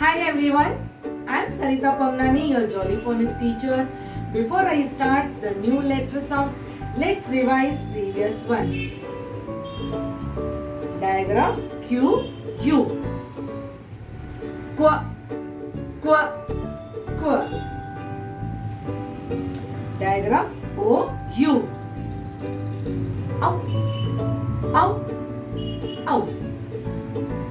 Hi everyone, I am Sarita Pamnani, your Jolly Phonics teacher. Before I start the new letter sound, let's revise previous one. Diagram Q, U. Qua, qua, qua. Diagram O, U. Ow, ow, ow.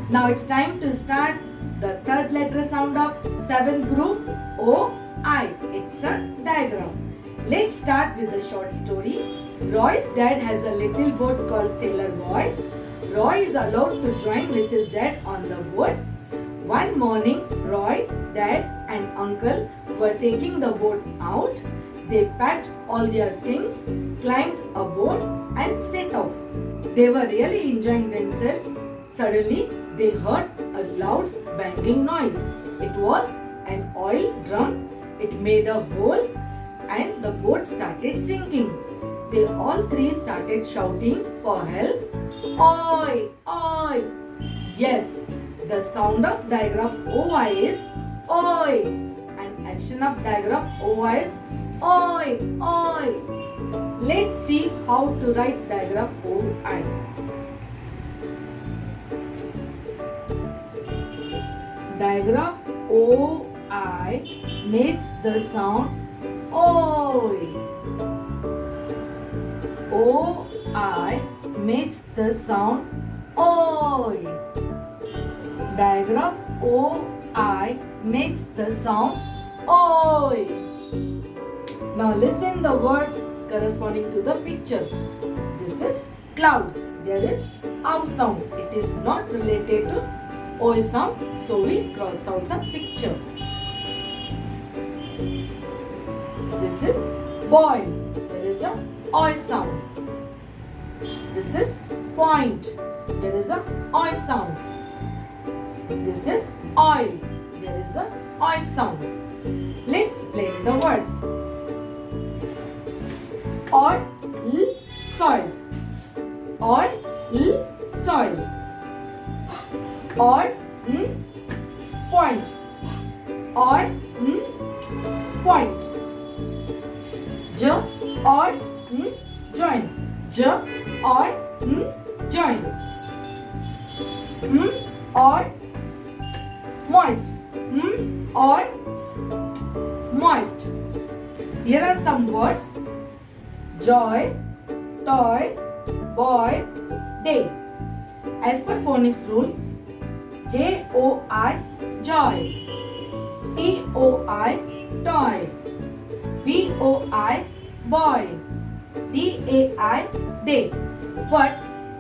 Now it's time to start the third letter sound of 7th group O, I. It's a diagram. Let's start with the short story. Roy's dad has a little boat called Sailor Boy. Roy is allowed to join with his dad on the boat. One morning, Roy, dad and uncle were taking the boat out. They packed all their things, climbed a boat and set off. They were really enjoying themselves. Suddenly, they heard a loud banging noise. It was an oil drum. It made a hole and the boat started sinking. They all three started shouting for help. Oi! Oi! Yes, the sound of diagram OI is Oi! And action of diagram OI is Oi! Oi! Let's see how to write diagram OI. Diagram OI makes the sound OI. OI makes the sound OI. Diagram OI makes the sound OI. Now listen the words corresponding to the picture. This is cloud. There is ow sound. It is not related to O sound, so we cross out the picture. This is boy. There is a O sound. This is point. There is a O sound. This is oil. There is a O sound. Let's explain the words. S, or, l, soil. S, or, l, soil. Or, point. Or, point. J, or, join. J, or, join. Or, moist. Or, moist. Here are some words. Joy, toy, boy, day. As per phonics rule, J-O-I, joy. T-O-I, toy. B-O-I, boy. D-A-I, day. But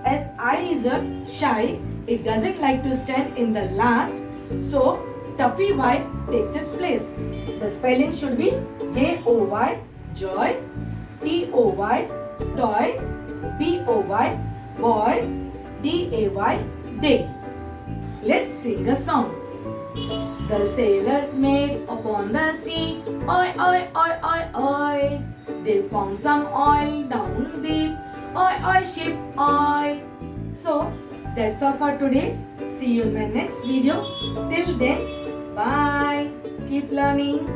as I is a shy, it doesn't like to stand in the last, so Tuffy Y takes its place. The spelling should be J-O-Y, joy. T-O-Y, toy. B-O-Y, boy. D-A-Y, day. Let's sing a song. The sailors made upon the sea. Oi, oi, oi, oi, oi. They found some oil down deep. Oi, oi, ship, oi. So, that's all for today. See you in my next video. Till then, bye. Keep learning.